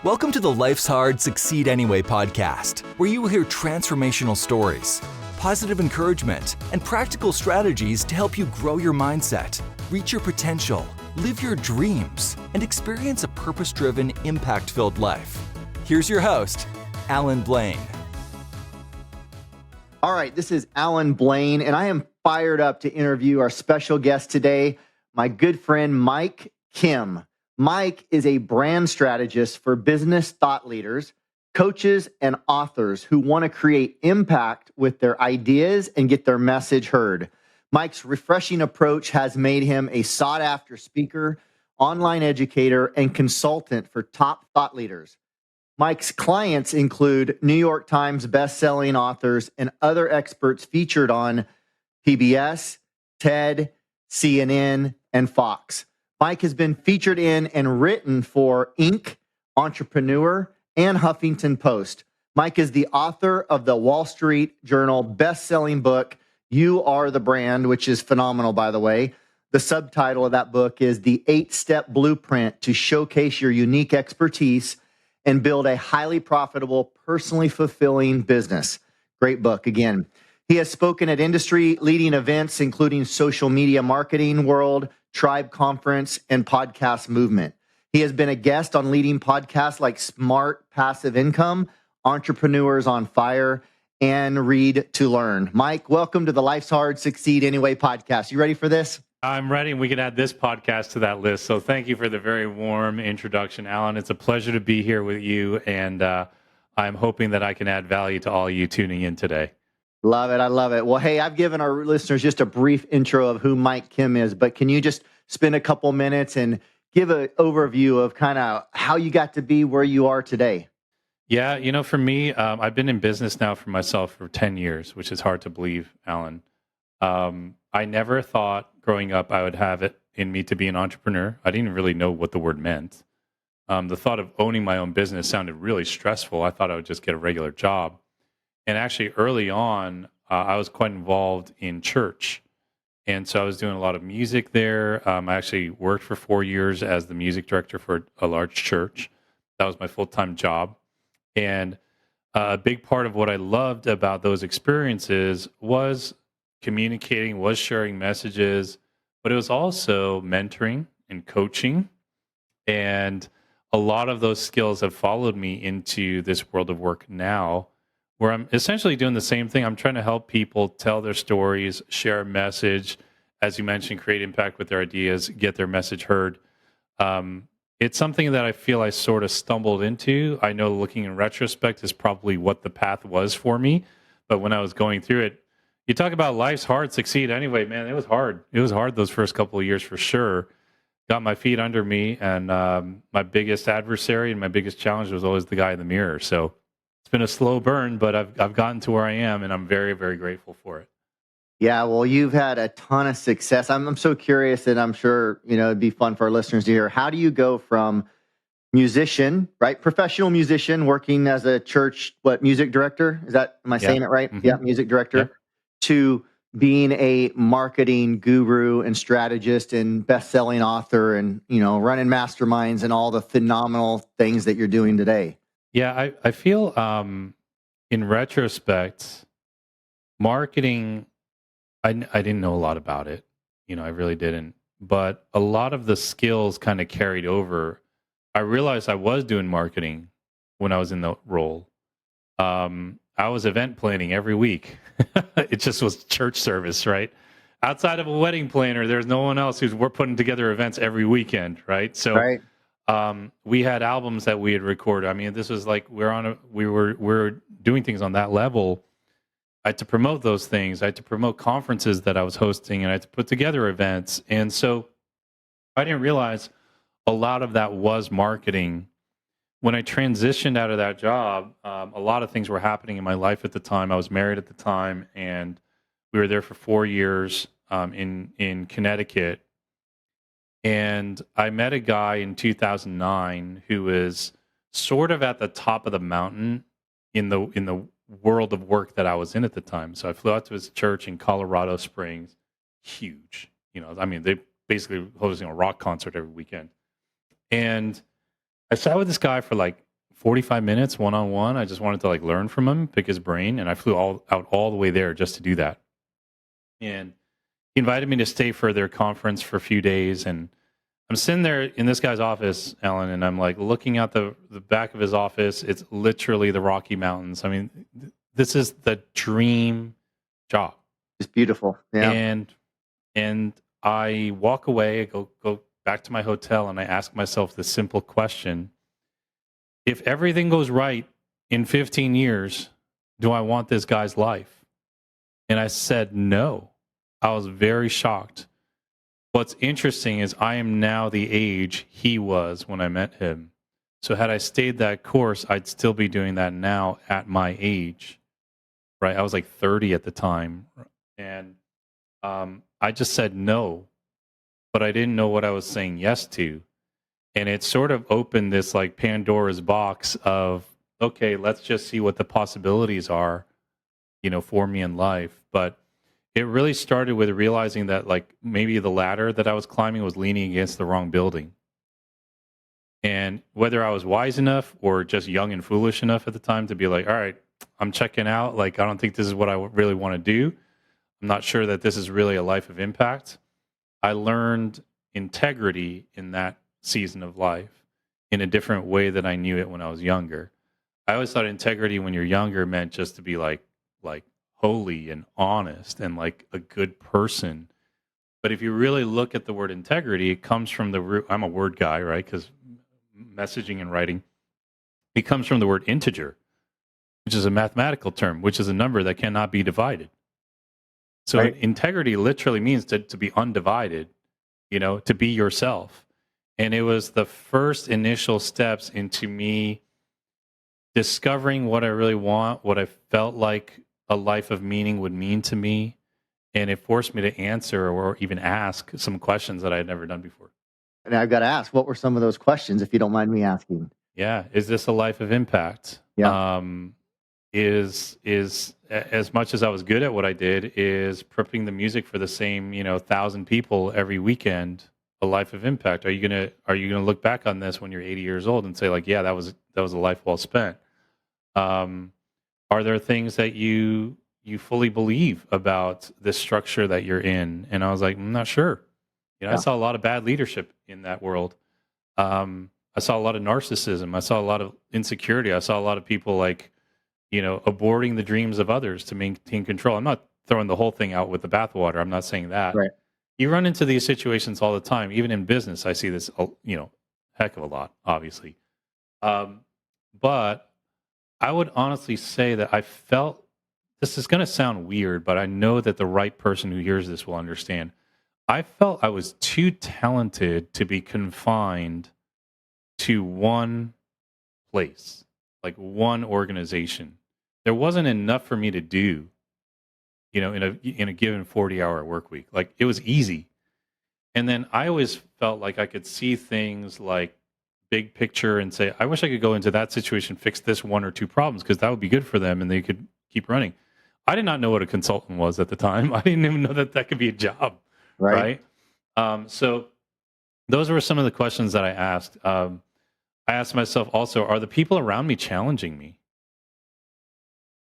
Welcome to the Life's Hard, Succeed Anyway podcast, where you will hear transformational stories, positive encouragement, and practical strategies to help you grow your mindset, reach your potential, live your dreams, and experience a purpose-driven, impact-filled life. Here's your host, Alan Blaine. All right, this is Alan Blaine, and I am fired up to interview our special guest today, my good friend Mike Kim. Mike is a brand strategist for business thought leaders, coaches, and authors who want to create impact with their ideas and get their message heard. Mike's refreshing approach has made him a sought-after speaker, online educator, and consultant for top thought leaders. Mike's clients include New York Times bestselling authors and other experts featured on PBS, TED, CNN, and Fox. Mike has been featured in and written for Inc., Entrepreneur, and Huffington Post. Mike is the author of the Wall Street Journal best-selling book, You Are the Brand, which is phenomenal, by the way. The subtitle of that book is The 8-Step Blueprint to Showcase Your Unique Expertise and Build a Highly Profitable, Personally Fulfilling Business. Great book, again. He has spoken at industry-leading events, including Social Media Marketing World, Tribe Conference, and Podcast Movement. He has been a guest on leading podcasts like Smart Passive Income, Entrepreneurs on Fire, and Read to Learn. Mike, welcome to the Life's Hard, Succeed Anyway podcast. You ready for this? I'm ready, and we can add this podcast to that list. So thank you for the very warm introduction, Alan. It's a pleasure to be here with you, and I'm hoping that I can add value to all you tuning in today. Love it. I love it. Well, hey, I've given our listeners just a brief intro of who Mike Kim is, but can you just spend a couple minutes and give an overview of kind of how you got to be where you are today? Yeah, for me, I've been in business now for myself for 10 years, which is hard to believe, Alan. I never thought growing up I would have it in me to be an entrepreneur. I didn't really know what the word meant. The thought of owning my own business sounded really stressful. I thought I would just get a regular job. And actually, early on, I was quite involved in church. And so I was doing a lot of music there. I actually worked for 4 years as the music director for a large church. That was my full-time job. And a big part of what I loved about those experiences was communicating, was sharing messages, but it was also mentoring and coaching. And a lot of those skills have followed me into this world of work now, where I'm essentially doing the same thing. I'm trying to help people tell their stories, share a message, as you mentioned, create impact with their ideas, get their message heard. It's something that I feel I sort of stumbled into. I know looking in retrospect is probably what the path was for me. But when I was going through it, you talk about life's hard, succeed anyway, man, it was hard. It was hard those first couple of years for sure. Got my feet under me, and my biggest adversary and my biggest challenge was always the guy in the mirror. So it's been a slow burn, but I've gotten to where I am, and I'm very, very grateful for it. Yeah, well, you've had a ton of success. I'm so curious, and I'm sure it'd be fun for our listeners to hear. How do you go from musician, right, professional musician, working as a church music director? Am I saying it right? Mm-hmm. Yeah, music director, Yep. to being a marketing guru and strategist and best-selling author, and running masterminds and all the phenomenal things that you're doing today? Yeah, I feel in retrospect, marketing, I didn't know a lot about it. I really didn't. But a lot of the skills kind of carried over. I realized I was doing marketing when I was in the role. I was event planning every week. It just was church service, right? Outside of a wedding planner, there's no one else we're putting together events every weekend, right? So Right. we had albums that we had recorded. I mean, this was like we're doing things on that level. I had to promote those things. I had to promote conferences that I was hosting, and I had to put together events. And so I didn't realize a lot of that was marketing. When I transitioned out of that job, a lot of things were happening in my life at the time. I was married at the time, and we were there for 4 years in Connecticut. And I met a guy in 2009 who was sort of at the top of the mountain in the world of work that I was in at the time. So I flew out to his church in Colorado Springs. Huge. They basically hosting a rock concert every weekend. And I sat with this guy for like 45 minutes one-on-one. I just wanted to like learn from him, pick his brain, and I flew all the way there just to do that. And he invited me to stay for their conference for a few days, and I'm sitting there in this guy's office, Alan, and I'm like looking out the back of his office. It's literally the Rocky Mountains. I mean, this is the dream job. It's beautiful. Yeah. And I walk away, I go back to my hotel, and I ask myself this simple question: if everything goes right in 15 years, do I want this guy's life? And I said no. I was very shocked. What's interesting is I am now the age he was when I met him. So had I stayed that course, I'd still be doing that now at my age, right? I was like 30 at the time. And I just said no, but I didn't know what I was saying yes to. And it sort of opened this like Pandora's box of, okay, let's just see what the possibilities are, for me in life. But it really started with realizing that like maybe the ladder that I was climbing was leaning against the wrong building. And whether I was wise enough or just young and foolish enough at the time to be like, all right, I'm checking out. Like, I don't think this is what I really want to do. I'm not sure that this is really a life of impact. I learned integrity in that season of life in a different way than I knew it when I was younger. I always thought integrity when you're younger meant just to be like holy and honest and like a good person. But if you really look at the word integrity, it comes from the root. I'm a word guy, right? Because messaging and writing, it comes from the word integer, which is a mathematical term, which is a number that cannot be divided. So Right. integrity literally means to be undivided, to be yourself. And it was the first initial steps into me discovering what I really want, what I felt like a life of meaning would mean to me. And it forced me to answer or even ask some questions that I had never done before. And I've got to ask, what were some of those questions, if you don't mind me asking? Yeah. Is this a life of impact? Yeah. Is as much as I was good at what I did, is prepping the music for the same 1,000 people every weekend a life of impact? Are you gonna look back on this when you're 80 years old and say like, yeah, that was a life well spent? Are there things that you fully believe about this structure that you're in? And I was like, I'm not sure. I Yeah. saw a lot of bad leadership in that world. I saw a lot of narcissism. I saw a lot of insecurity. I saw a lot of people like, aborting the dreams of others to maintain control. I'm not throwing the whole thing out with the bathwater. I'm not saying that. Right. You run into these situations all the time. Even in business, I see this, heck of a lot, obviously. But I would honestly say that I felt, this is going to sound weird, but I know that the right person who hears this will understand. I felt I was too talented to be confined to one place, like one organization. There wasn't enough for me to do, in a given 40-hour work week. Like it was easy. And then I always felt like I could see things like big picture and say, I wish I could go into that situation, fix this one or two problems, because that would be good for them and they could keep running. I did not know what a consultant was at the time. I didn't even know that could be a job. Right. So those were some of the questions that I asked. I asked myself also, are the people around me challenging me?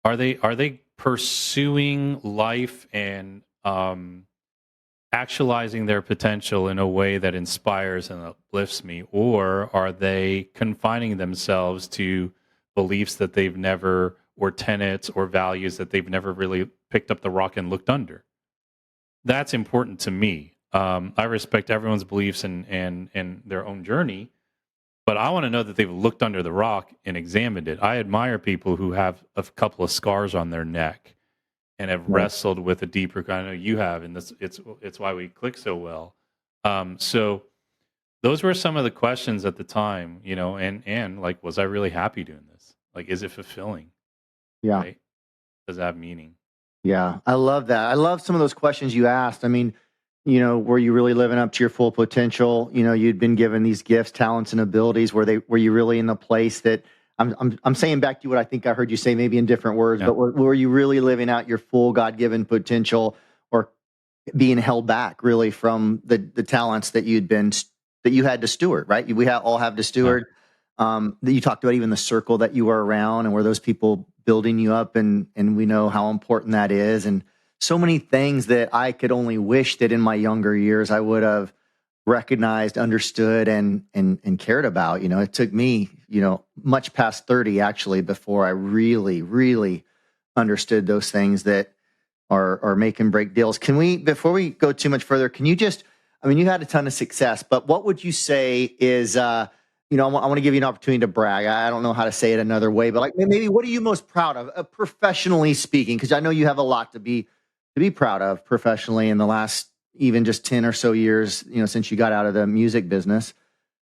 Are they pursuing life and actualizing their potential in a way that inspires and uplifts me? Or are they confining themselves to beliefs that they've never, or tenets or values that they've never really picked up the rock and looked under? That's important to me. I respect everyone's beliefs and their own journey, but I want to know that they've looked under the rock and examined it. I admire people who have a couple of scars on their neck and have Right. wrestled with a deeper. I know you have, and it's why we click so well. So those were some of the questions at the time, and like, was I really happy doing this? Like, is it fulfilling? Yeah. Right? Does it have meaning? Yeah. I love that. I love some of those questions you asked. I mean, were you really living up to your full potential? You'd been given these gifts, talents, and abilities. Were you really in the place that I'm saying back to you what I think I heard you say, maybe in different words, Yeah. but were you really living out your full God-given potential, or being held back really from the talents that you had to steward, right? All have to steward. That you talked about even the circle that you were around and were those people building you up, and we know how important that is, and so many things that I could only wish that in my younger years I would have recognized, understood, and cared about. It took me, much past 30 actually before I really, really understood those things that are make and break deals. Can we, before we go too much further, can you just, I mean, you had a ton of success, but what would you say is, I want to give you an opportunity to brag. I don't know how to say it another way, but like maybe what are you most proud of, professionally speaking? Because I know you have a lot to be proud of professionally in the last even just 10 or so years, since you got out of the music business.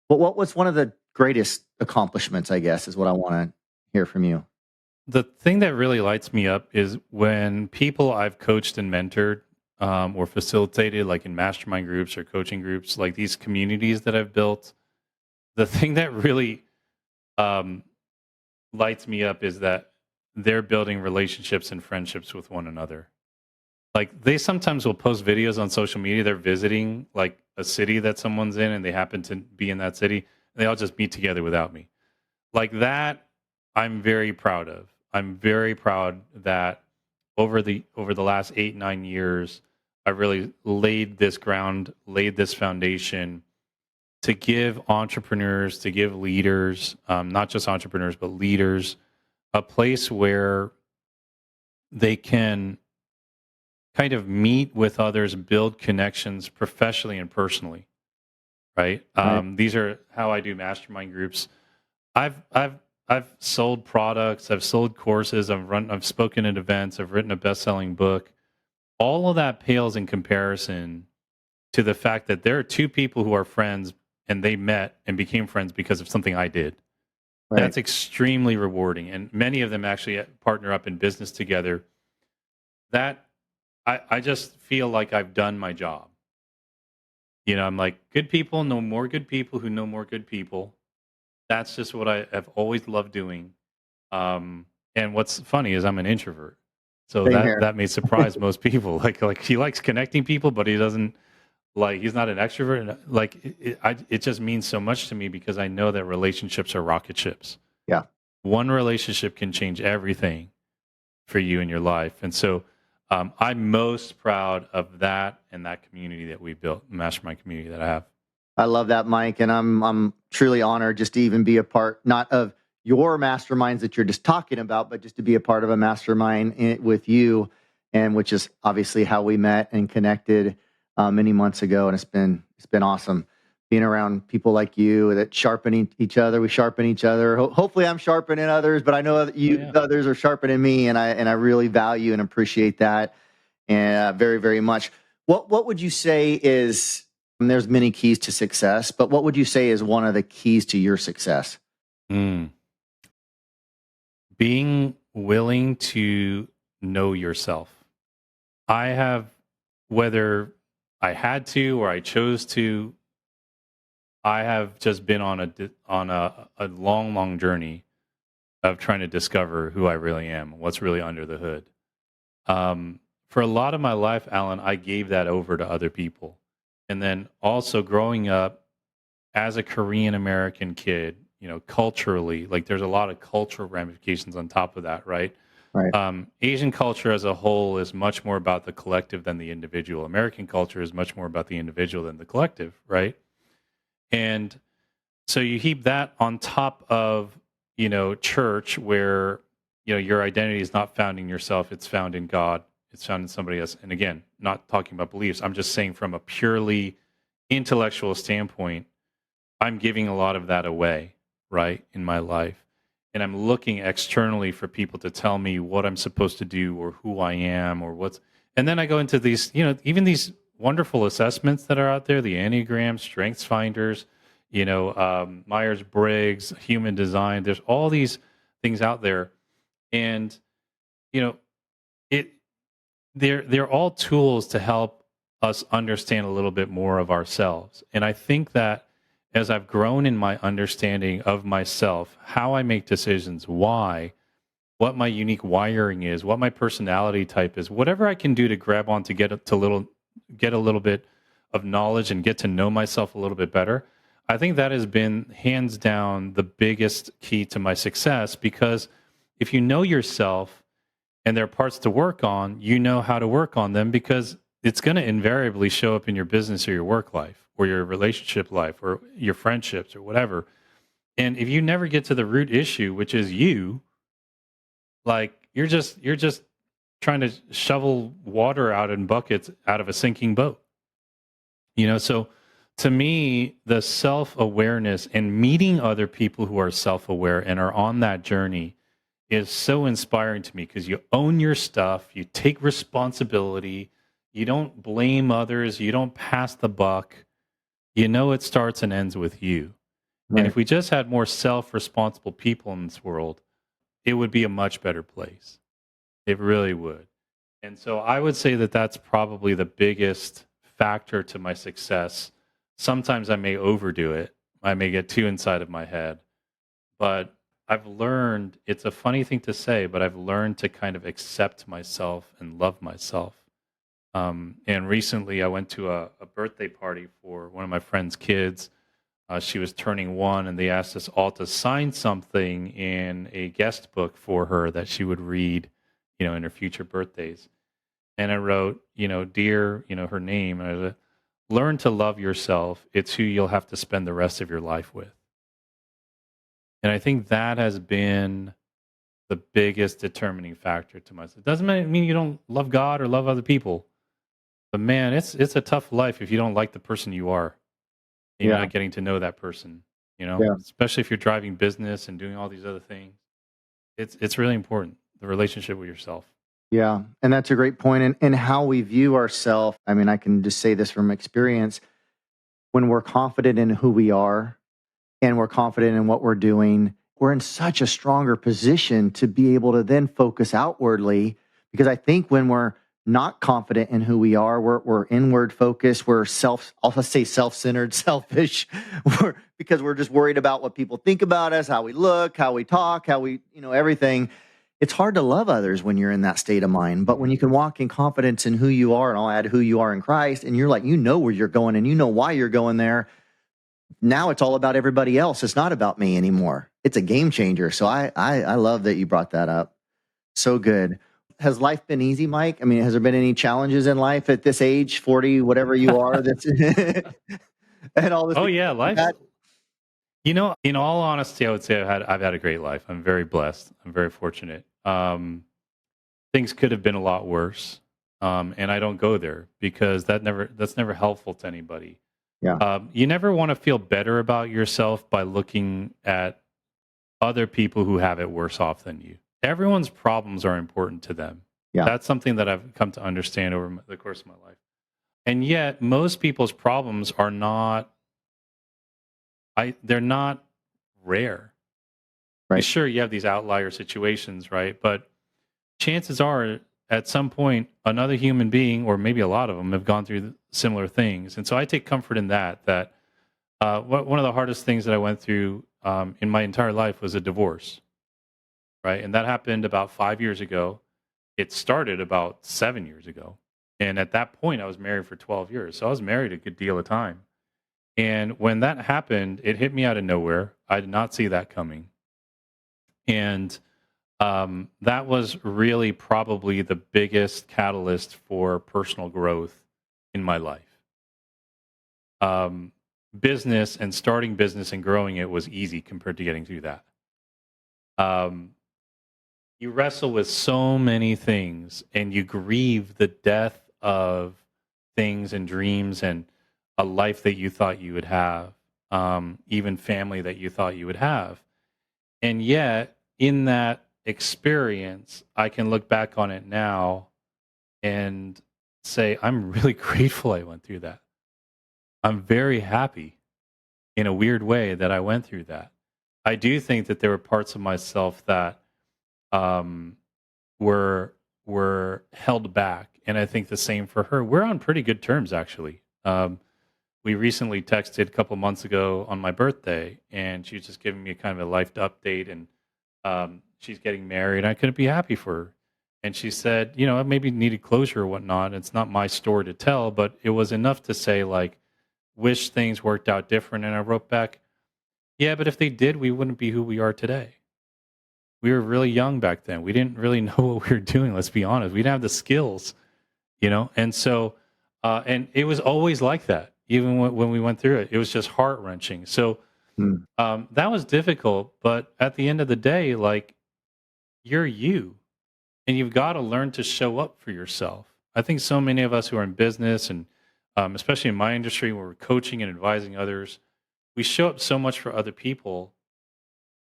But what was one of the greatest accomplishments, I guess, is what I want to hear from you. The thing that really lights me up is when people I've coached and mentored or facilitated, like in mastermind groups or coaching groups, like these communities that I've built. The thing that really um, lights me up is that they're building relationships and friendships with one another. Like they sometimes will post videos on social media. They're visiting like a city that someone's in, and they happen to be in that city. And they all just meet together without me. Like that, I'm very proud of. I'm very proud that over the last 8-9 years, I really laid this ground, laid this foundation to give entrepreneurs, to give leaders, not just entrepreneurs but leaders, a place where they can kind of meet with others, build connections professionally and personally. Right. Right. These are how I do mastermind groups. I've sold products, I've sold courses, I've spoken at events, I've written a best-selling book. All of that pales in comparison to the fact that there are two people who are friends and they met and became friends because of something I did. Right. That's extremely rewarding, and many of them actually partner up in business together. That I just feel like I've done my job. I'm like, good people know more good people who know more good people. That's just what I have always loved doing. And what's funny is I'm an introvert, so Same that here. that may surprise most people. Like he likes connecting people, but he doesn't like he's not an extrovert. And like it just means so much to me because I know that relationships are rocket ships. Yeah. One relationship can change everything for you in your life, and so I'm most proud of that and that community that we built, mastermind community that I have. I love that, Mike, and I'm truly honored just to even be a part, not of your masterminds that you're just talking about, but just to be a part of a mastermind with you, and which is obviously how we met and connected many months ago, and it's been awesome being around people like you that sharpen each other. We sharpen each other. Hopefully, I'm sharpening others, but I know that Oh you yeah. others are sharpening me, and I really value and appreciate that, and very, very much. What would you say is, and there's many keys to success, but what would you say is one of the keys to your success? Mm. Being willing to know yourself. I have, whether I had to or I chose to, I have just been on a long, long journey of trying to discover who I really am, what's really under the hood. For a lot of my life, Alan, I gave that over to other people. And then also growing up as a Korean American kid, culturally, like there's a lot of cultural ramifications on top of that, right? Right. Asian culture as a whole is much more about the collective than the individual. American culture is much more about the individual than the collective, right? And so you heap that on top of, church where, your identity is not found in yourself, it's found in God, it's found in somebody else. And again, not talking about beliefs, I'm just saying from a purely intellectual standpoint, I'm giving a lot of that away, right, in my life. And I'm looking externally for people to tell me what I'm supposed to do or who I am or what's. And then I go into these, even these wonderful assessments that are out there, the Enneagram, Strengths Finders, Myers Briggs, Human Design. There's all these things out there. And, you know, it they're all tools to help us understand a little bit more of ourselves. And I think that as I've grown in my understanding of myself, how I make decisions, why, what my unique wiring is, what my personality type is, whatever I can do to grab on to get a little bit of knowledge and get to know myself a little bit better, I think that has been hands down the biggest key to my success, because if you know yourself and there are parts to work on, you know how to work on them, because it's going to invariably show up in your business or your work life or your relationship life or your friendships or whatever. And if you never get to the root issue, which is you, like you're just trying to shovel water out in buckets out of a sinking boat. So to me, the self-awareness and meeting other people who are self-aware and are on that journey is so inspiring to me, because you own your stuff, you take responsibility, you don't blame others, you don't pass the buck. It starts and ends with you. And Right. if we just had more self-responsible people in this world, it would be a much better place. It really would. And so I would say that that's probably the biggest factor to my success. Sometimes I may overdo it. I may get too inside of my head. But I've learned, it's a funny thing to say, but I've learned to kind of accept myself and love myself. And recently I went to a birthday party for one of my friend's kids. She was turning 1, and they asked us all to sign something in a guest book for her that she would read, in her future birthdays. And I wrote, dear, her name, and I said, learn to love yourself. It's who you'll have to spend the rest of your life with. And I think that has been the biggest determining factor to myself. It doesn't mean you don't love God or love other people, but man, it's a tough life if you don't like the person you are. And you're Yeah. not getting to know that person, Yeah. especially if you're driving business and doing all these other things. It's really important, the relationship with yourself. Yeah. And that's a great point. And how we view ourselves. I mean, I can just say this from experience. When we're confident in who we are and we're confident in what we're doing, we're in such a stronger position to be able to then focus outwardly. Because I think when we're not confident in who we are, we're inward focused, I'll just say self-centered, selfish, because we're just worried about what people think about us, how we look, how we talk, how we, everything. It's hard to love others when you're in that state of mind. But when you can walk in confidence in who you are, and I'll add who you are in Christ, and you're like, where you're going and you know why you're going there. Now it's all about everybody else. It's not about me anymore. It's a game changer. So I love that you brought that up. So good. Has life been easy, Mike? I mean, has there been any challenges in life at this age, 40, whatever you are, that's and all this? Oh yeah, life's. In all honesty, I would say I've had a great life. I'm very blessed. I'm very fortunate. Things could have been a lot worse, and I don't go there because that's never helpful to anybody. Yeah. You never want to feel better about yourself by looking at other people who have it worse off than you. Everyone's problems are important to them. Yeah. That's something that I've come to understand over the course of my life. And yet, most people's problems are not. They're not rare. Right. Sure, you have these outlier situations, right? But chances are, at some point, another human being, or maybe a lot of them, have gone through similar things. And so I take comfort in that one of the hardest things that I went through in my entire life was a divorce, right? And that happened about 5 years ago. It started about 7 years ago. And at that point, I was married for 12 years. So I was married a good deal of time. And when that happened, it hit me out of nowhere. I did not see that coming. And that was really probably the biggest catalyst for personal growth in my life. Business and starting business and growing it was easy compared to getting through that. You wrestle with so many things and you grieve the death of things and dreams and a life that you thought you would have, even family that you thought you would have. And yet, in that experience, I can look back on it now and say, I'm really grateful I went through that. I'm very happy in a weird way that I went through that. I do think that there were parts of myself that were held back. And I think the same for her. We're on pretty good terms, actually. We recently texted a couple months ago on my birthday, and she was just giving me a kind of a life update, and she's getting married. I couldn't be happy for her. And she said, I maybe needed closure or whatnot. It's not my story to tell, but it was enough to say, like, wish things worked out different. And I wrote back, yeah, but if they did, we wouldn't be who we are today. We were really young back then. We didn't really know what we were doing. Let's be honest. We didn't have the skills, And so, and it was always like that. Even when we went through it, it was just heart wrenching. So Mm. that was difficult. But at the end of the day, like, you're you, and you've got to learn to show up for yourself. I think so many of us who are in business, and especially in my industry where we're coaching and advising others, we show up so much for other people,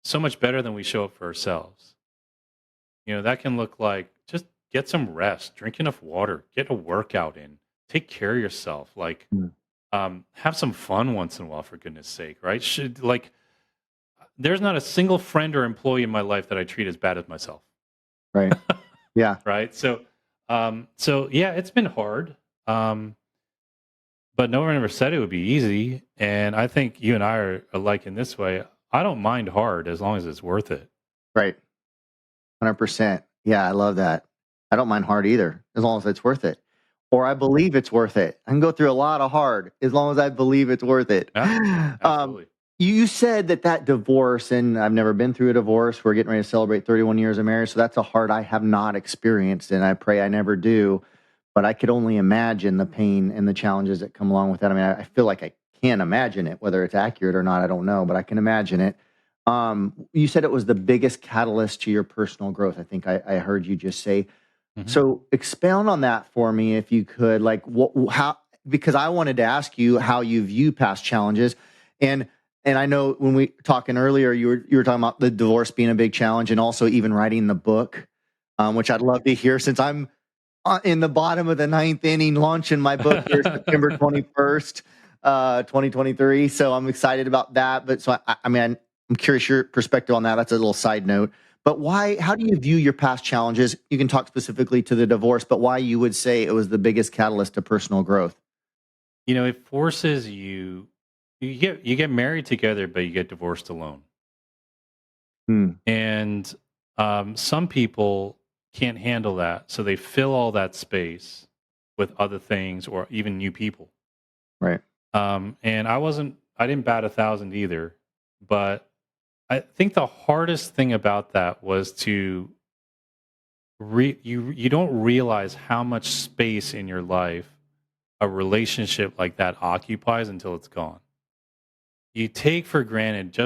so much better than we show up for ourselves. That can look like just get some rest, drink enough water, get a workout in, take care of yourself. Like, Mm. have some fun once in a while, for goodness sake, right? There's not a single friend or employee in my life that I treat as bad as myself, Right. Yeah. right? So yeah, it's been hard, but no one ever said it would be easy. And I think you and I are alike in this way. I don't mind hard as long as it's worth it. Right. 100%. Yeah, I love that. I don't mind hard either, as long as it's worth it. Or I believe it's worth it. I can go through a lot of hard as long as I believe it's worth it. Yeah, absolutely. You said that divorce, and I've never been through a divorce. We're getting ready to celebrate 31 years of marriage. So that's a hard I have not experienced, and I pray I never do. But I could only imagine the pain and the challenges that come along with that. I mean, I feel like I can imagine it. Whether it's accurate or not, I don't know, but I can imagine it. You said it was the biggest catalyst to your personal growth. I think I heard you just say. Mhm. So expound on that for me, if you could. Like, how? Because I wanted to ask you how you view past challenges, and I know when we talking earlier, you were talking about the divorce being a big challenge, and also even writing the book, which I'd love to hear, since I'm in the bottom of the ninth inning, launching my book here September 21st, 2023. So I'm excited about that. But so I mean, I'm curious your perspective on that. That's a little side note. But why? How do you view your past challenges? You can talk specifically to the divorce, but why you would say it was the biggest catalyst to personal growth? It forces you. You get married together, but you get divorced alone. Hmm. And some people can't handle that, so they fill all that space with other things or even new people. Right. And I didn't bat 1,000 either, but I think the hardest thing about that was to you don't realize how much space in your life a relationship like that occupies until it's gone. You take for granted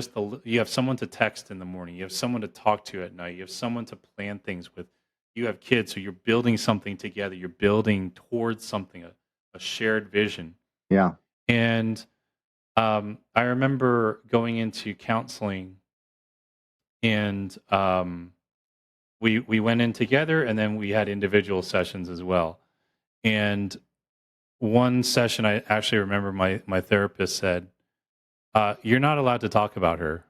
you have someone to text in the morning, you have someone to talk to at night, you have someone to plan things with, you have kids, so you're building something together, you're building towards something, a shared vision. Yeah. And I remember going into counseling, and we went in together, and then we had individual sessions as well. And one session, I actually remember my therapist said, "You're not allowed to talk about her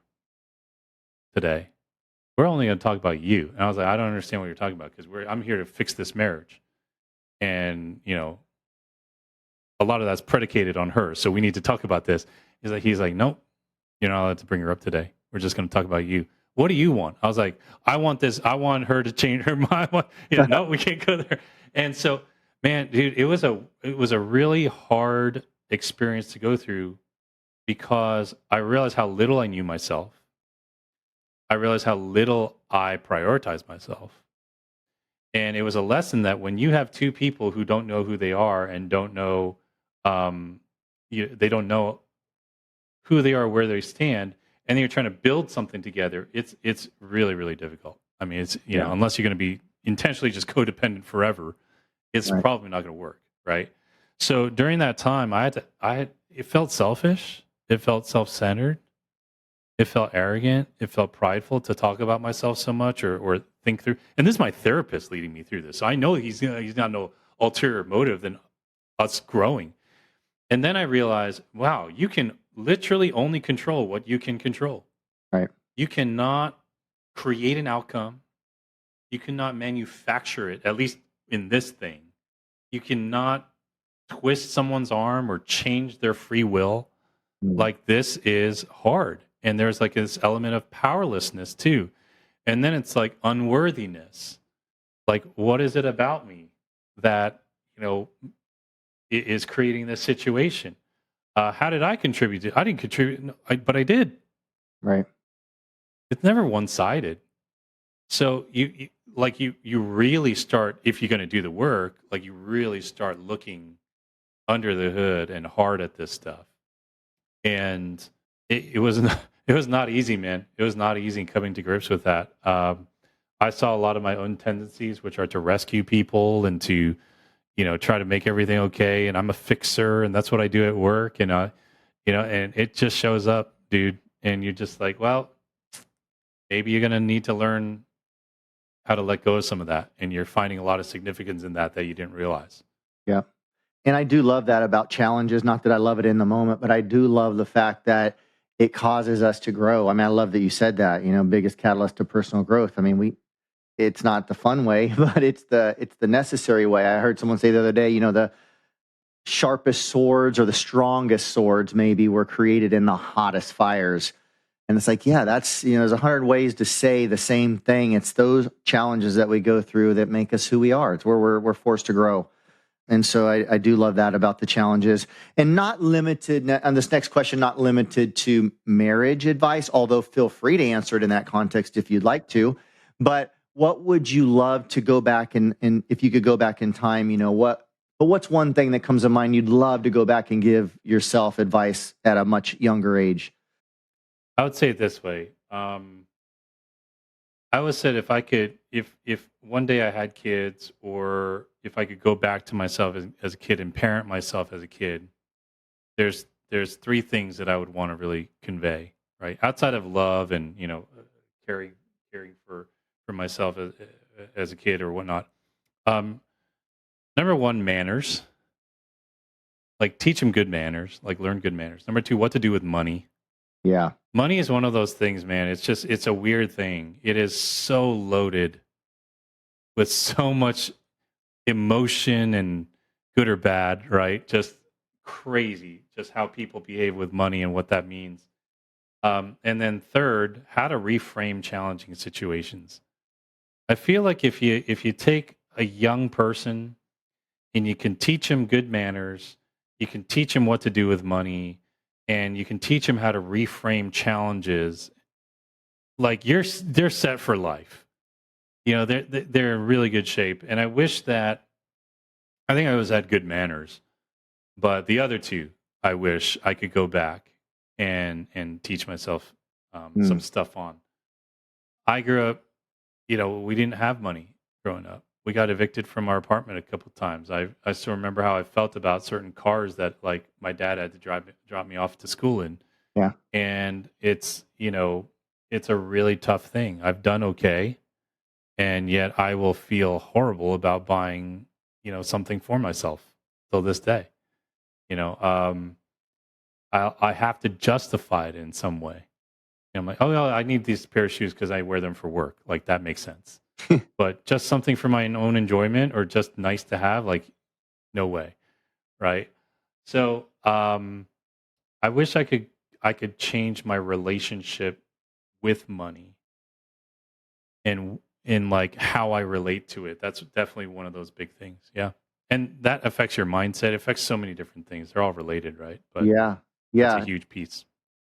today. We're only going to talk about you." And I was like, "I don't understand what you're talking about, because I'm here to fix this marriage, and a lot of that's predicated on her. So we need to talk about this." He's like, "Nope, you're not allowed to bring her up today. We're just going to talk about you. What do you want?" I was like, "I want this. I want her to change her mind." No, we can't go there. And so, man, dude, it was a really hard experience to go through, because I realized how little I knew myself. I realized how little I prioritized myself. And it was a lesson that when you have two people who don't know who they are and don't know, um, they don't know who they are, where they stand, and then you're trying to build something together, it's really, really difficult. I mean, it's Yeah. unless you're going to be intentionally just codependent forever, it's Right. probably not going to work, right? So during that time, it felt selfish, it felt self-centered, it felt arrogant, it felt prideful to talk about myself so much, or think through. And this is my therapist leading me through this, so I know he's got no ulterior motive than us growing. And then I realized, wow, you can literally only control what you can control. Right. You cannot create an outcome. You cannot manufacture it, at least in this thing. You cannot twist someone's arm or change their free will. Mm. Like, this is hard. And there's like this element of powerlessness too. And then it's like unworthiness. Like, what is it about me that, is creating this situation? How did I contribute? I didn't contribute, no, but I did. Right. It's never one sided. So you really start, if you're going to do the work, like you really start looking under the hood and hard at this stuff. And it was not, it was not easy, man. It was not easy coming to grips with that. I saw a lot of my own tendencies, which are to rescue people and to, try to make everything okay. And I'm a fixer, and that's what I do at work. And and it just shows up, dude. And you're just like, well, maybe you're gonna need to learn how to let go of some of that, and you're finding a lot of significance in that you didn't realize. Yeah. And I do love that about challenges. Not that I love it in the moment, but I do love the fact that it causes us to grow. I mean, I love that you said that, biggest catalyst to personal growth. I mean, it's not the fun way, but it's the necessary way. I heard someone say the other day, the sharpest swords or the strongest swords maybe were created in the hottest fires. And it's like, yeah, that's, there's 100 ways to say the same thing. It's those challenges that we go through that make us who we are. It's where we're forced to grow. And so I do love that about the challenges, and not limited on this next question, not limited to marriage advice, although feel free to answer it in that context if you'd like to. But what would you love to go back and if you could go back in time, but what's one thing that comes to mind you'd love to go back and give yourself advice at a much younger age? I would say it this way. I always said if I could, if one day I had kids, or if I could go back to myself as a kid and parent myself as a kid, there's three things that I would want to really convey, right? Outside of love and caring for myself as a kid or whatnot. Number one, manners. Like teach them good manners. Like learn good manners. Number two, what to do with money. Yeah. Money is one of those things, man. It's a weird thing. It is so loaded with so much emotion and good or bad, right? Just crazy, just how people behave with money and what that means. And then third, how to reframe challenging situations. I feel like if you take a young person and you can teach them good manners, you can teach them what to do with money, and you can teach them how to reframe challenges, like they're set for life. They're in really good shape. And I wish that I think I always had good manners, but the other two, I wish I could go back and teach myself some stuff on. I grew up, we didn't have money growing up. We got evicted from our apartment a couple of times. I still remember how I felt about certain cars that like my dad had to drop me off to school in. Yeah. And it's a really tough thing. I've done okay, and yet I will feel horrible about buying something for myself till this day. I have to justify it in some way. I'm like, oh no, I need these pair of shoes because I wear them for work. Like that makes sense. But just something for my own enjoyment or just nice to have, like, no way, right? So I wish I could change my relationship with money and in like how I relate to it. That's definitely one of those big things. Yeah. And that affects your mindset. It affects so many different things. They're all related, right? But Yeah. that's a Yeah. huge piece.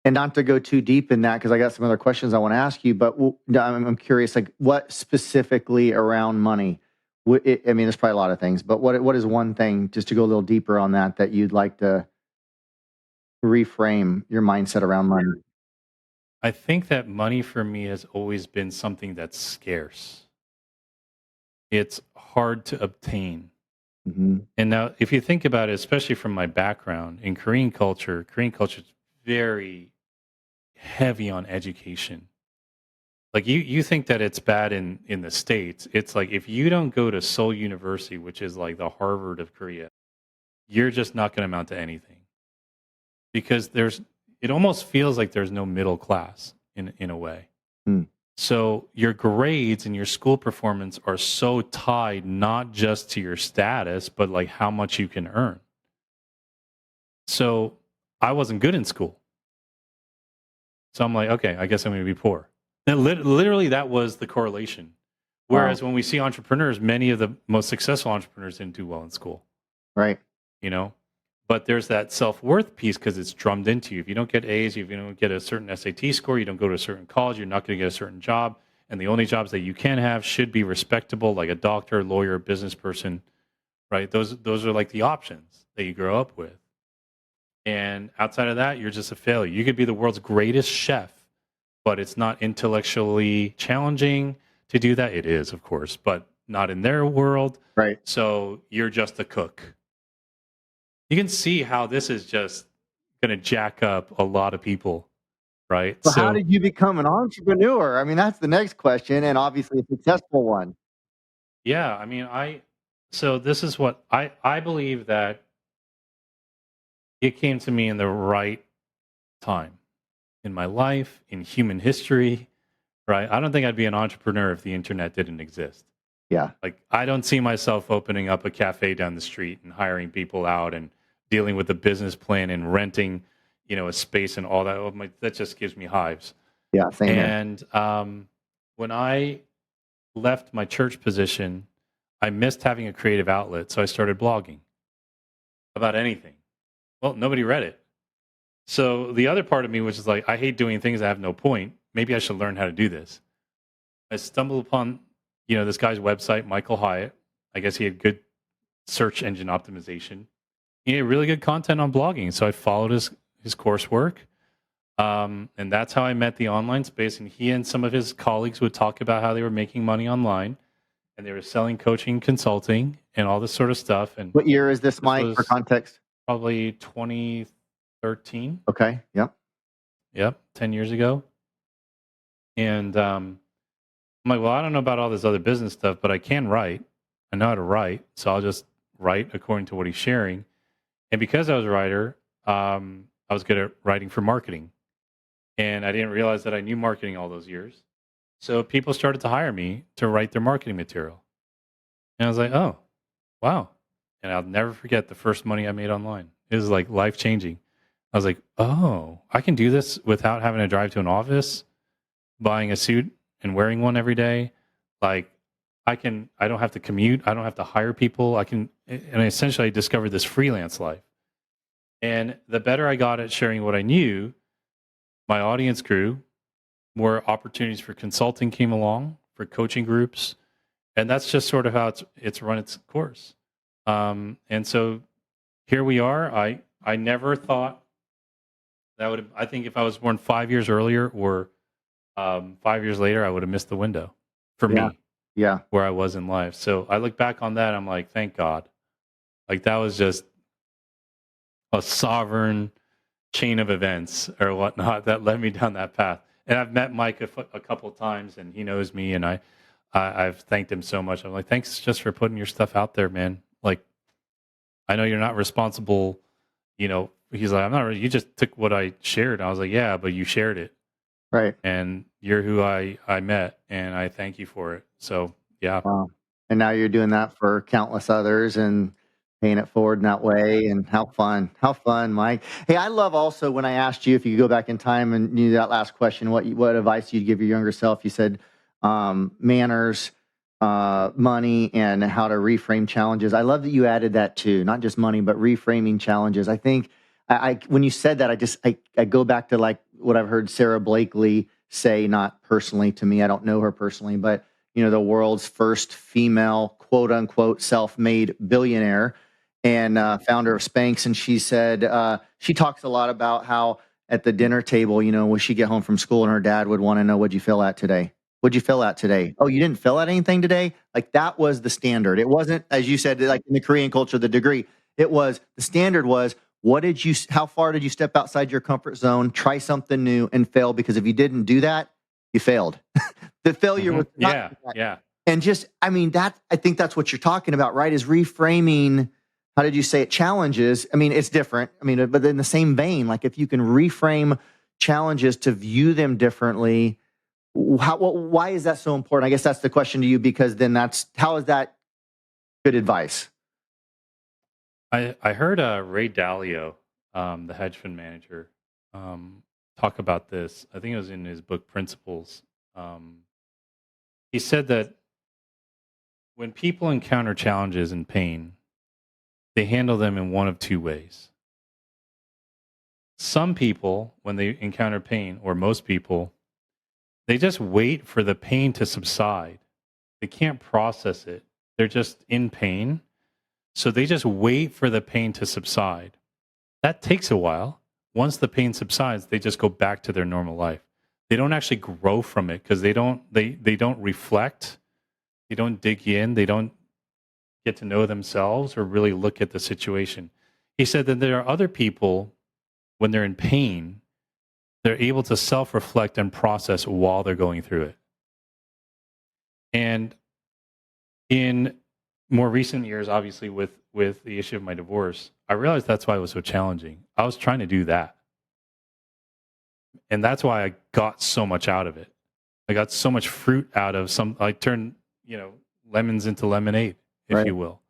And not to go too deep in that, because I got some other questions I want to ask you, but I'm curious, like what specifically around money? I mean, there's probably a lot of things, but what is one thing, just to go a little deeper on that you'd like to reframe your mindset around money? I think that money for me has always been something that's scarce. It's hard to obtain. Mm-hmm. And now, if you think about it, especially from my background in Korean culture is very heavy on education. Like you think that it's bad in the States. It's like if you don't go to Seoul University, which is like the Harvard of Korea, you're just not going to amount to anything. Because it almost feels like there's no middle class in a way. Mm. So your grades and your school performance are so tied not just to your status, but like how much you can earn. So I wasn't good in school. So I'm like, okay, I guess I'm going to be poor. And literally, that was the correlation. Whereas when we see entrepreneurs, many of the most successful entrepreneurs didn't do well in school. Right. But there's that self-worth piece because it's drummed into you. If you don't get A's, if you don't get a certain SAT score, you don't go to a certain college, you're not going to get a certain job. And the only jobs that you can have should be respectable, like a doctor, lawyer, business person, right? Those are like the options that you grow up with. And outside of that, you're just a failure. You could be the world's greatest chef, but it's not intellectually challenging to do that. It is, of course, but not in their world. Right. So you're just a cook. You can see how this is just going to jack up a lot of people, right? So how So, did you become an entrepreneur? I mean, that's the next question, and obviously a successful one. yeah, I mean, so this is what I believe that it came to me in the right time in my life, in human history, right? I don't think I'd be an entrepreneur if the internet didn't exist. Yeah. Like, I don't see myself opening up a cafe down the street and hiring people out and dealing with a business plan and renting, a space and all that. That just gives me hives. Yeah. Same here. And when I left my church position, I missed having a creative outlet. So I started blogging about anything. Well, nobody read it. So the other part of me was just like, I hate doing things that have no point. Maybe I should learn how to do this. I stumbled upon, this guy's website, Michael Hyatt. I guess he had good search engine optimization. He had really good content on blogging. So I followed his coursework. And that's how I met the online space. And he and some of his colleagues would talk about how they were making money online and they were selling coaching, consulting, and all this sort of stuff. And What year is this, this Mike, for was context? probably 2013. Okay. Yep. Yep, 10 years ago. And I'm like, well, I don't know about all this other business stuff, but I can write. I know how to write. So I'll just write according to what he's sharing. And because I was a writer, I was good at writing for marketing. And I didn't realize that I knew marketing all those years. So people started to hire me to write their marketing material. And I was like, oh, wow. And I'll never forget the first money I made online. It was like life changing. I was like, oh, I can do this without having to drive to an office, buying a suit and wearing one every day. Like I don't have to commute. I don't have to hire people. And essentially I discovered this freelance life. And the better I got at sharing what I knew, my audience grew, more opportunities for consulting came along, for coaching groups. And that's just sort of how it's run its course. And so here we are. I never thought that I think if I was born 5 years earlier or 5 years later, I would have missed the window for Yeah. me Yeah. where I was in life. So I look back on that. I'm like, thank God. Like that was just a sovereign chain of events or whatnot that led me down that path. And I've met Mike a couple of times and he knows me and I've thanked him so much. I'm like, thanks just for putting your stuff out there, man. Like, I know you're not responsible, he's like, I'm not really, you just took what I shared. I was like, yeah, but you shared it. Right. And you're who I met and I thank you for it. So yeah. Wow. And now you're doing that for countless others and paying it forward in that way. And how fun, Mike. Hey, I love also when I asked you if you could go back in time and knew that last question, what advice you'd give your younger self. You said manners, money, and how to reframe challenges. I love that you added that too, not just money, but reframing challenges. I think I when you said that, I go back to like what I've heard Sarah Blakely say, not personally to me. I don't know her personally, but the world's first female quote unquote self-made billionaire and founder of Spanx. And she said she talks a lot about how at the dinner table, when she get home from school and her dad would want to know, what'd you fill out today? What'd you fill out today? Oh, you didn't fill out anything today? Like that was the standard. It wasn't, as you said, like in the Korean culture, the degree. It was, the standard was, how far did you step outside your comfort zone, try something new and fail? Because if you didn't do that, you failed. The failure was not that. Yeah. And just, I think that's what you're talking about, right? Is reframing, how did you say it? Challenges. I mean, it's different. But in the same vein, like if you can reframe challenges to view them differently, why is that so important? I guess that's the question to you, because then how is that good advice? I heard Ray Dalio, the hedge fund manager, talk about this. I think it was in his book Principles. He said that when people encounter challenges and pain, they handle them in one of two ways. some people, when they encounter pain, or most people, they just wait for the pain to subside. They can't process it. They're just in pain. So they just wait for the pain to subside. That takes a while. Once the pain subsides, they just go back to their normal life. They don't actually grow from it because they don't reflect. They don't dig in. They don't get to know themselves or really look at the situation. He said that there are other people, when they're in pain, they're able to self-reflect and process while they're going through it. And in more recent years, obviously with the issue of my divorce, I realized that's why it was so challenging. I was trying to do that. And that's why I got so much out of it. I got so much fruit out of I turned, lemons into lemonade, if Right. you will.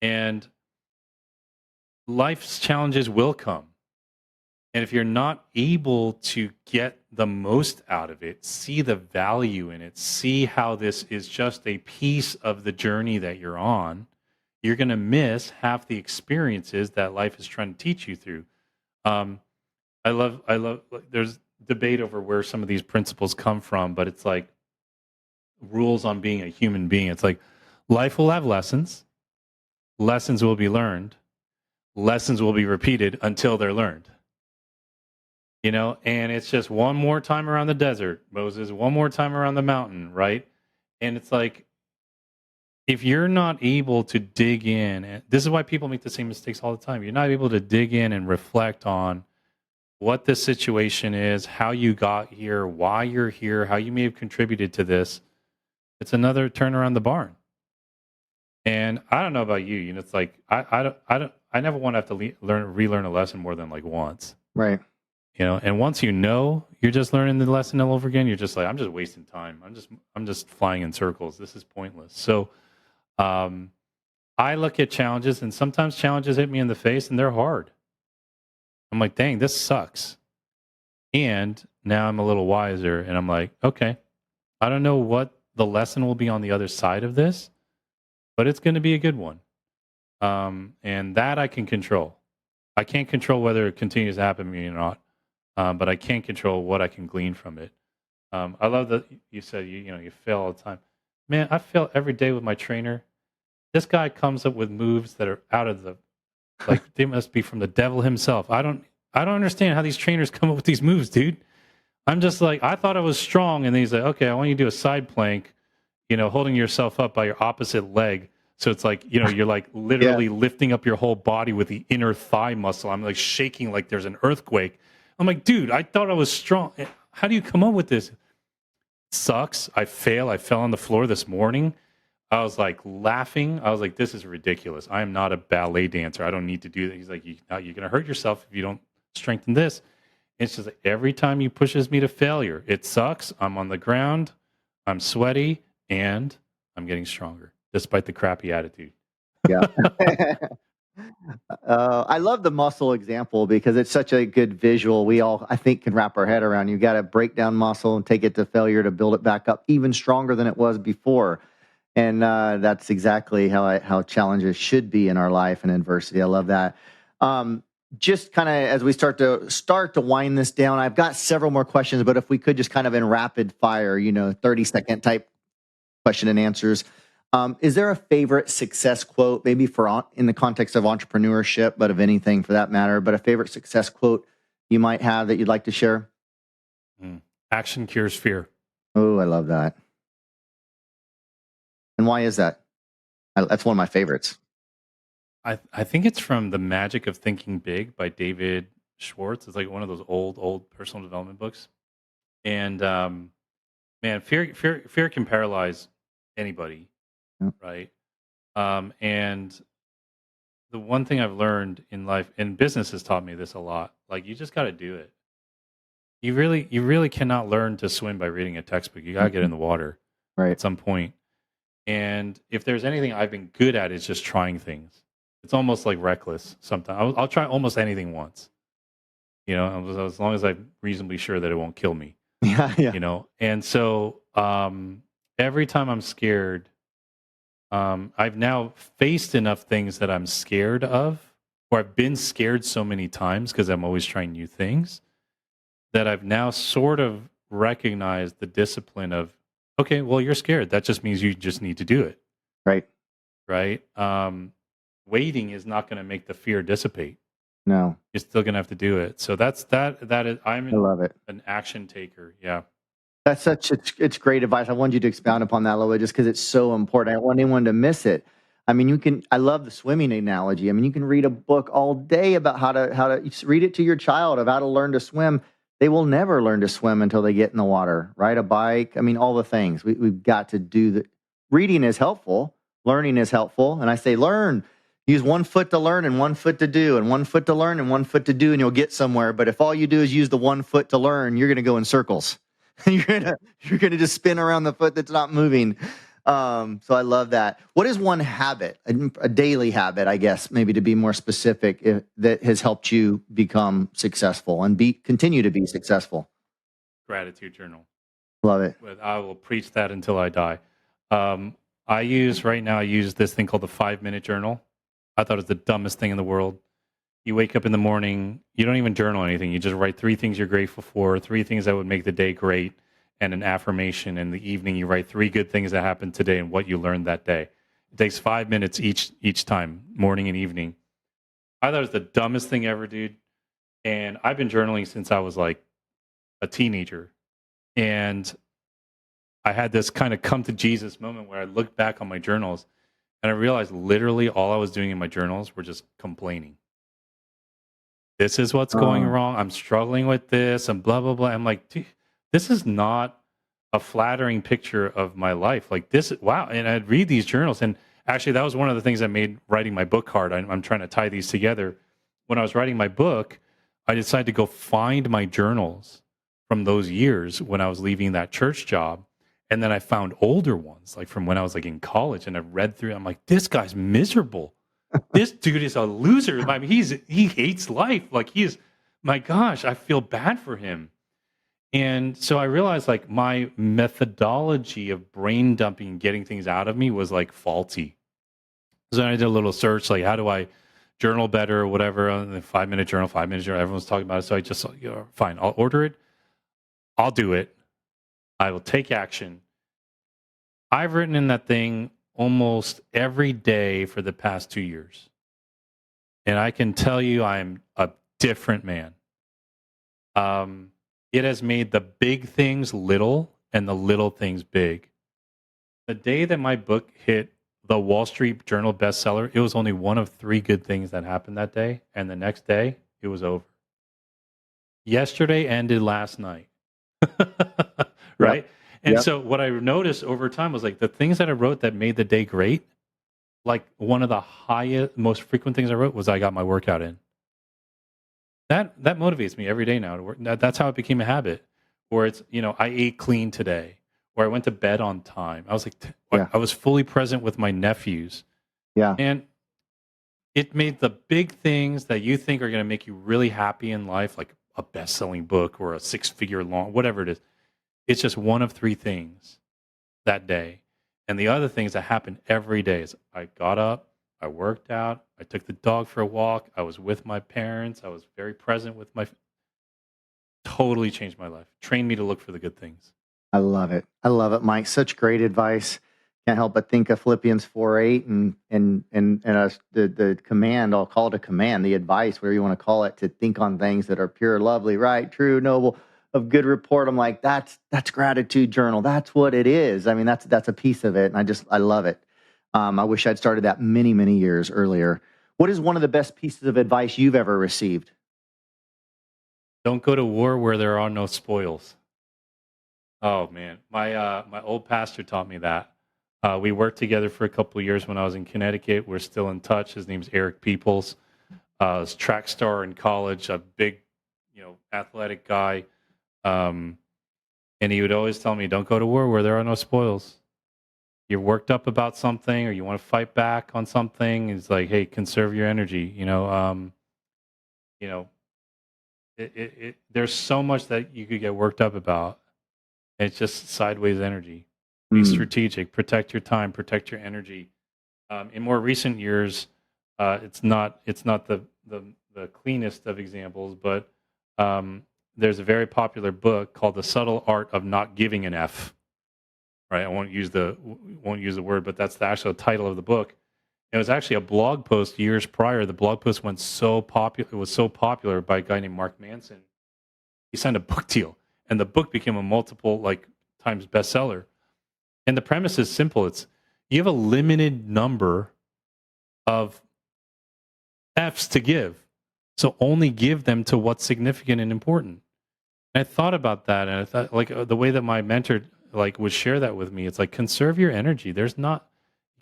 And life's challenges will come. And if you're not able to get the most out of it, see the value in it, see how this is just a piece of the journey that you're on, you're going to miss half the experiences that life is trying to teach you through. I love, there's debate over where some of these principles come from, but it's like rules on being a human being. It's like life will have lessons, lessons will be learned, lessons will be repeated until they're learned. And it's just one more time around the desert, Moses, one more time around the mountain, right? And it's like, if you're not able to dig in, and this is why people make the same mistakes all the time. You're not able to dig in and reflect on what the situation is, how you got here, why you're here, how you may have contributed to this. It's another turn around the barn. And I don't know about you, it's like I never want to have to relearn a lesson more than like once. Right. And once you're just learning the lesson all over again. You're just like, I'm just wasting time. I'm just flying in circles. This is pointless. So, I look at challenges, and sometimes challenges hit me in the face, and they're hard. I'm like, dang, this sucks. And now I'm a little wiser, and I'm like, okay, I don't know what the lesson will be on the other side of this, but it's going to be a good one. And that I can control. I can't control whether it continues to happen to me or not. But I can't control what I can glean from it. I love that you said you fail all the time. Man, I fail every day with my trainer. This guy comes up with moves that are out of they must be from the devil himself. I don't understand how these trainers come up with these moves, dude. I'm just like, I thought I was strong, and then he's like, okay, I want you to do a side plank, holding yourself up by your opposite leg. So it's like, you're like literally lifting up your whole body with the inner thigh muscle. I'm like shaking like there's an earthquake. I'm like, dude, I thought I was strong. How do you come up with this? It sucks. I fail. I fell on the floor this morning. I was like laughing. I was like, this is ridiculous. I am not a ballet dancer. I don't need to do that. He's like, you're going to hurt yourself if you don't strengthen this. It's just like every time he pushes me to failure, it sucks. I'm on the ground. I'm sweaty, and I'm getting stronger despite the crappy attitude. Yeah. I love the muscle example because it's such a good visual. We all, I think, can wrap our head around. You got to break down muscle and take it to failure to build it back up even stronger than it was before. And that's exactly how challenges should be in our life and adversity. I love that. Just kind of as we start to wind this down, I've got several more questions, but if we could just kind of in rapid fire, 30-second type question and answers. Is there a favorite success quote, maybe in the context of entrepreneurship, but of anything for that matter, but a favorite success quote you might have that you'd like to share? Action cures fear. Oh, I love that. And why is that? That's one of my favorites. I think it's from The Magic of Thinking Big by David Schwartz. It's like one of those old personal development books. And man, fear can paralyze anybody, right? And the one thing I've learned in life, and business has taught me this a lot, like you just got to do it. You really cannot learn to swim by reading a textbook. You got to get in the water at some point. And if there's anything I've been good at, it's just trying things. It's almost like reckless sometimes. I'll try almost anything once, as long as I'm reasonably sure that it won't kill me. Yeah. And so every time I'm scared, I've now faced enough things that I'm scared of or I've been scared so many times because I'm always trying new things that I've now sort of recognized the discipline of, okay, well, you're scared. That just means you just need to do it, Right. right? Waiting is not going to make the fear dissipate. No, You're still going to have to do it. So that is, I love it. an action taker. Yeah. That's it's great advice. I want you to expound upon that a little bit just because it's so important. I don't want anyone to miss it. I mean, I love the swimming analogy. I mean, you can read a book all day about how to read it to your child of how to learn to swim. They will never learn to swim until they get in the water, ride a bike. I mean, all the things we've got to do. Reading is helpful. Learning is helpful. And I say, learn. Use one foot to learn and one foot to do, and one foot to learn and one foot to do, and you'll get somewhere. But if all you do is use the one foot to learn, you're going to go in circles. You're gonna just spin around the foot that's not moving. So I love that. What is one habit, a daily habit, I guess, maybe to be more specific, that has helped you become successful and continue to be successful? Gratitude journal. Love it. But I will preach that until I die. I use this thing called the 5-minute journal. I thought it was the dumbest thing in the world. You wake up in the morning, you don't even journal anything. You just write 3 things you're grateful for, 3 things that would make the day great, and an affirmation. In the evening, you write 3 good things that happened today and what you learned that day. It takes 5 minutes each time, morning and evening. I thought it was the dumbest thing ever, dude. And I've been journaling since I was like a teenager. And I had this kind of come to Jesus moment where I looked back on my journals and I realized literally all I was doing in my journals were just complaining. This is what's going wrong. I'm struggling with this and blah, blah, blah. I'm like, dude, this is not a flattering picture of my life. Like this, wow. And I'd read these journals. And actually, that was one of the things that made writing my book hard. I'm trying to tie these together. When I was writing my book, I decided to go find my journals from those years when I was leaving that church job. And then I found older ones, like from when I was like in college, and I read through. I'm like, this guy's miserable. This dude is a loser. I mean, he hates life. Like my gosh, I feel bad for him. And so I realized like my methodology of brain dumping, getting things out of me was like faulty. So then I did a little search, like how do I journal better or whatever on the 5-minute journal, 5-minute journal. Everyone's talking about it. So I just, fine, I'll order it. I'll do it. I will take action. I've written in that thing almost every day for the past 2 years. And I can tell you I'm a different man. It has made the big things little and the little things big. The day that my book hit the Wall Street Journal bestseller, it was only one of 3 good things that happened that day. And the next day, it was over. Yesterday ended last night. Right? Yep. And Yep. so what I noticed over time was like the things that I wrote that made the day great, like one of the highest, most frequent things I wrote was I got my workout in. That motivates me every day now to work. That's how it became a habit. Or it's, I ate clean today, or I went to bed on time. I was like, Yeah. I was fully present with my nephews. Yeah. And it made the big things that you think are going to make you really happy in life, like a best-selling book or a 6-figure long, whatever it is. It's just one of 3 things that day. And the other things that happen every day is I got up, I worked out, I took the dog for a walk, I was with my parents, I was very present with totally changed my life. Trained me to look for the good things. I love it. I love it, Mike. Such great advice. Can't help but think of Philippians 4:8 and the command. I'll call it a command. The advice, whatever you want to call it, to think on things that are pure, lovely, right, true, noble, of good report. I'm like, that's gratitude journal. That's what it is. I mean, that's a piece of it, and I love it. I wish I'd started that many, many years earlier. What is one of the best pieces of advice you've ever received? Don't go to war where there are no spoils. Oh man, my old pastor taught me that. We worked together for a couple of years when I was in Connecticut. We're still in touch. His name's Eric Peoples. Was track star in college, a big, athletic guy. And he would always tell me, "Don't go to war where there are no spoils. You're worked up about something, or you want to fight back on something. It's like, hey, conserve your energy. There's so much that you could get worked up about. It's just sideways energy. Be strategic. Protect your time. Protect your energy. In more recent years, it's not the the cleanest of examples, but um, there's a very popular book called The Subtle Art of Not Giving an F. Right? I won't use the word, but that's the actual title of the book. It was actually a blog post years prior. The blog post went so popular. It was so popular by a guy named Mark Manson. He signed a book deal, and the book became a multiple times bestseller. And the premise is simple. It's you have a limited number of F's to give. So only give them to what's significant and important. And I thought about that, and I thought the way that my mentor would share that with me, it's like conserve your energy. You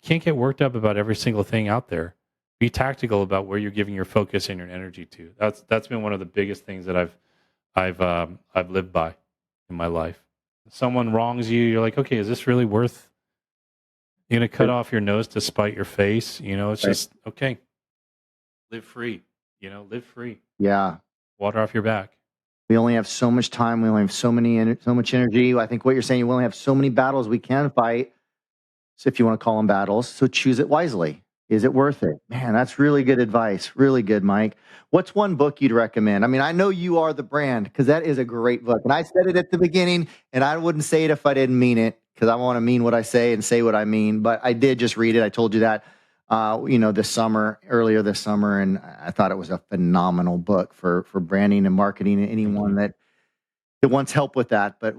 can't get worked up about every single thing out there. Be tactical about where you're giving your focus and your energy to. That's been one of the biggest things that I've lived by in my life. If someone wrongs you, you're like, okay, is this really worth? You're gonna cut off your nose to spite your face. It's Right. just okay. Live free. Live free. Yeah. Water off your back. We only have so much time. We only have so much energy. I think what you're saying, we only have so many battles we can fight. So if you want to call them battles, so choose it wisely. Is it worth it? Man, that's really good advice. Really good, Mike. What's one book you'd recommend? I mean, I know you are the brand because that is a great book. And I said it at the beginning, and I wouldn't say it if I didn't mean it because I want to mean what I say and say what I mean. But I did just read it. I told you that, earlier this summer, and I thought it was a phenomenal book for branding and marketing and anyone that wants help with that. But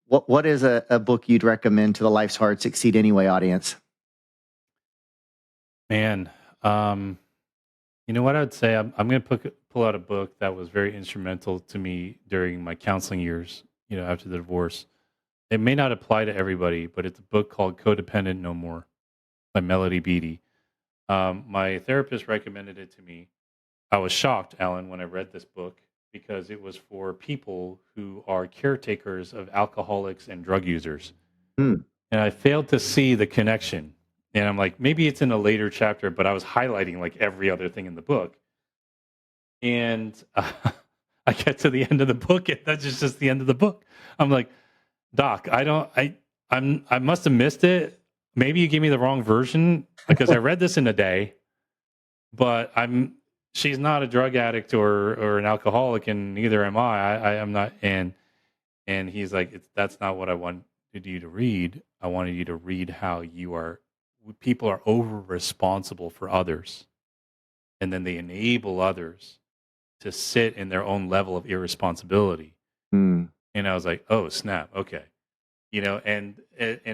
what is a book you'd recommend to the Life's Hard, Succeed Anyway audience? Man, you know what I'd say? I'm going to pull out a book that was very instrumental to me during my counseling years, after the divorce. It may not apply to everybody, but it's a book called Codependent No More by Melody Beattie. My therapist recommended it to me. I was shocked, Alan, when I read this book because it was for people who are caretakers of alcoholics and drug users. Hmm. And I failed to see the connection. And I'm like, maybe it's in a later chapter, but I was highlighting every other thing in the book. And I get to the end of the book, and that's just the end of the book. I'm like, Doc, I must have missed it. Maybe you gave me the wrong version because I read this in a day, but she's not a drug addict or an alcoholic, and neither am I. I am not. And he's like, that's not what I wanted you to read. I wanted you to read how people are over responsible for others, and then they enable others to sit in their own level of irresponsibility. Hmm. And I was like, oh snap, okay. And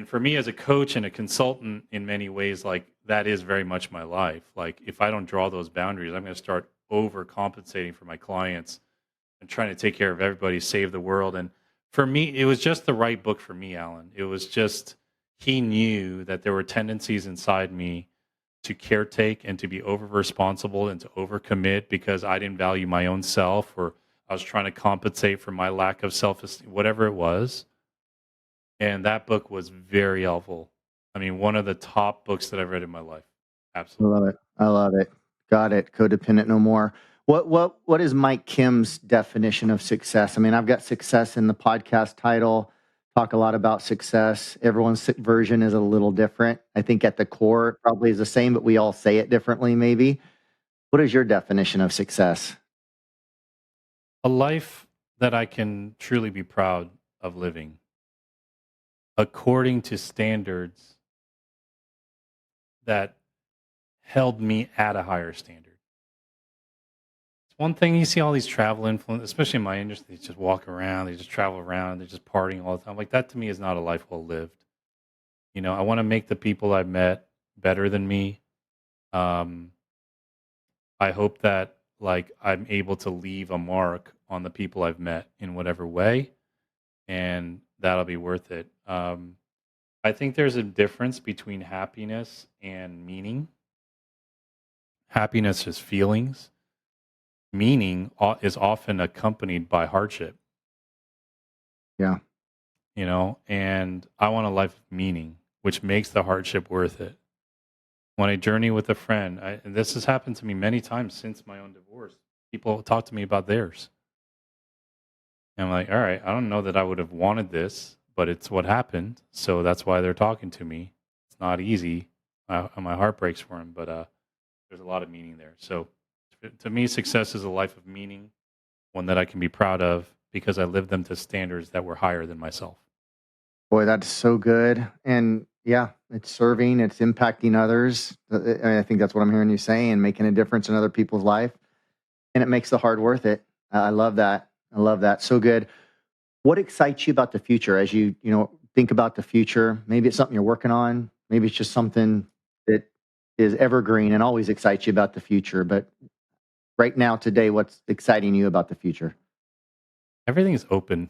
for me as a coach and a consultant in many ways, that is very much my life. If I don't draw those boundaries, I'm going to start overcompensating for my clients and trying to take care of everybody, save the world. And for me, it was just the right book for me, Alan. It was just, he knew that there were tendencies inside me to caretake and to be over responsible and to overcommit because I didn't value my own self, or I was trying to compensate for my lack of self-esteem, whatever it was. And that book was very helpful. I mean, one of the top books that I've read in my life. I Absolutely. love it. I love it. Got it. Codependent No More. What is Mike Kim's definition of success? I mean, I've got success in the podcast title. Talk a lot about success. Everyone's version is a little different. I think at the core it probably is the same, but we all say it differently maybe. What is your definition of success? A life that I can truly be proud of living according to standards that held me at a higher standard. It's one thing you see all these travel influencers, especially in my industry, they just walk around, they just travel around, they're just partying all the time. That to me is not a life well lived. I want to make the people I've met better than me. I hope that I'm able to leave a mark on the people I've met in whatever way, and that'll be worth it. I think there's a difference between happiness and meaning. Happiness is feelings. Meaning is often accompanied by hardship. Yeah. And I want a life of meaning, which makes the hardship worth it. When I journey with a friend, and this has happened to me many times since my own divorce, people talk to me about theirs. And I'm like, all right, I don't know that I would have wanted this, but it's what happened. So that's why they're talking to me. It's not easy. My heart breaks for them, but there's a lot of meaning there. So To me, success is a life of meaning, one that I can be proud of because I live them to standards that were higher than myself. Boy, that's so good. And yeah, it's serving, it's impacting others. I think that's what I'm hearing you say, and making a difference in other people's life. And it makes the hard worth it. I love that. I love that. So good. What excites you about the future as you think about the future? Maybe it's something you're working on. Maybe it's just something that is evergreen and always excites you about the future. But right now, today, what's exciting you about the future? Everything is open.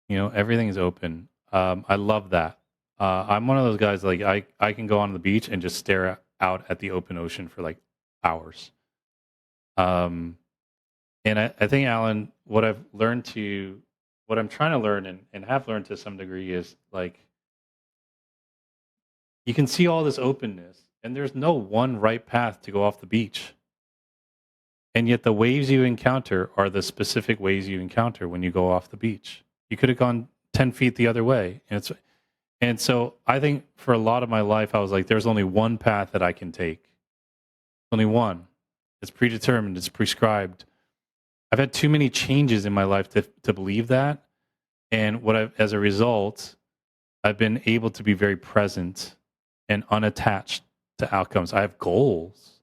Everything is open. I love that. I'm one of those guys, like I can go on the beach and just stare out at the open ocean for like hours. Um, and I think, Alan, what I'm trying to learn and have learned to some degree is like, you can see all this openness and there's no one right path to go off the beach. And yet the waves you encounter are the specific waves you encounter when you go off the beach. You could have gone 10 feet the other way. And so I think for a lot of my life, I was like, there's only one path that I can take. Only one. It's predetermined. It's prescribed. I've had too many changes in my life to believe that. And as a result, I've been able to be very present and unattached to outcomes. I have goals,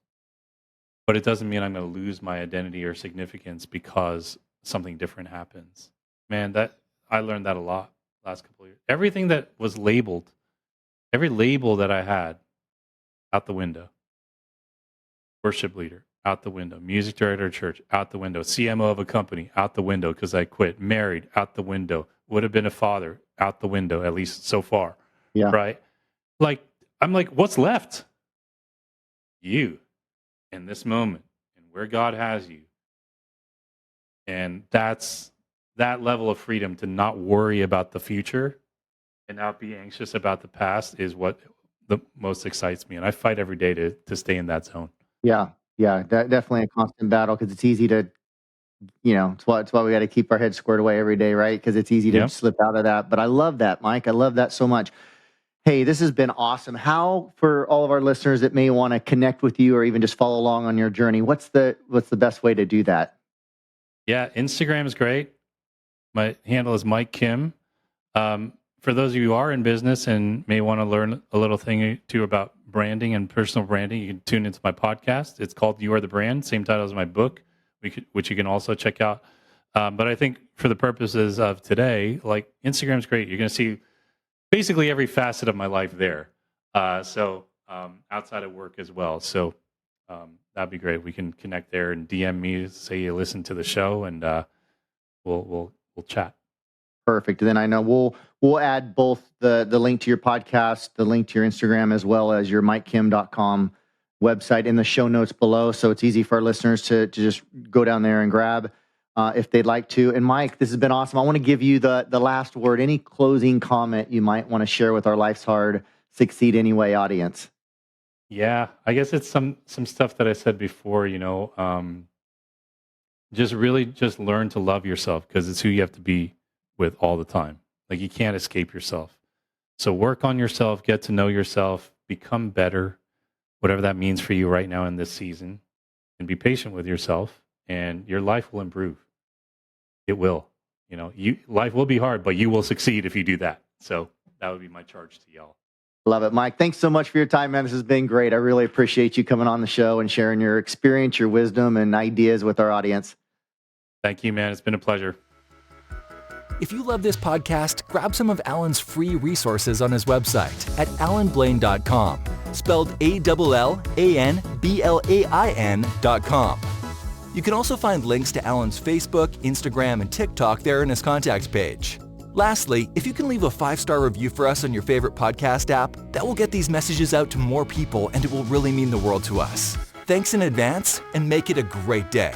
but it doesn't mean I'm going to lose my identity or significance because something different happens. Man, I learned that a lot last couple of years. Everything that was labeled, every label that I had, out the window. Worship leader, out the window. Music director of church, out the window. CMO of a company, out the window because I quit. Married, out the window. Would have been a father, out the window, at least so far. Yeah. Right? Like, I'm like, what's left? You, in this moment, and where God has you. And that level of freedom to not worry about the future and not be anxious about the past is what the most excites me. And I fight every day to stay in that zone. Yeah. Yeah. Definitely a constant battle because it's easy to, it's why we got to keep our heads squared away every day, right? Because it's easy to slip out of that. But I love that, Mike. I love that so much. Hey, this has been awesome. How, for all of our listeners that may want to connect with you or even just follow along on your journey, what's the best way to do that? Yeah, Instagram is great. My handle is Mike Kim. For those of you who are in business and may want to learn a little thing or two about branding and personal branding, you can tune into my podcast. It's called You Are the Brand, same title as my book, which you can also check out. But I think for the purposes of today, like, Instagram's great. You're going to see basically every facet of my life there. So outside of work as well. So that'd be great. We can connect there and DM me, say you listen to the show, and we'll chat. Perfect. And then I know we'll add both the link to your podcast, the link to your Instagram, as well as your MikeKim.com website in the show notes below. So it's easy for our listeners to just go down there and grab if they'd like to. And Mike, this has been awesome. I want to give you the last word. Any closing comment you might want to share with our Life's Hard, Succeed Anyway audience? Yeah, I guess it's some stuff that I said before, just learn to love yourself because it's who you have to be with all the time. Like, you can't escape yourself. So work on yourself, get to know yourself, become better, whatever that means for you right now in this season, and be patient with yourself, and your life will improve. It will. Life will be hard, but you will succeed if you do that. So that would be my charge to y'all. Love it, Mike. Thanks so much for your time, man. This has been great. I really appreciate you coming on the show and sharing your experience, your wisdom, and ideas with our audience. Thank you, man. It's been a pleasure. If you love this podcast, grab some of Alan's free resources on his website at alanblain.com, spelled ALLANBLAIN.com. You can also find links to Alan's Facebook, Instagram, and TikTok there in his contacts page. Lastly, if you can leave a 5-star review for us on your favorite podcast app, that will get these messages out to more people and it will really mean the world to us. Thanks in advance, and make it a great day.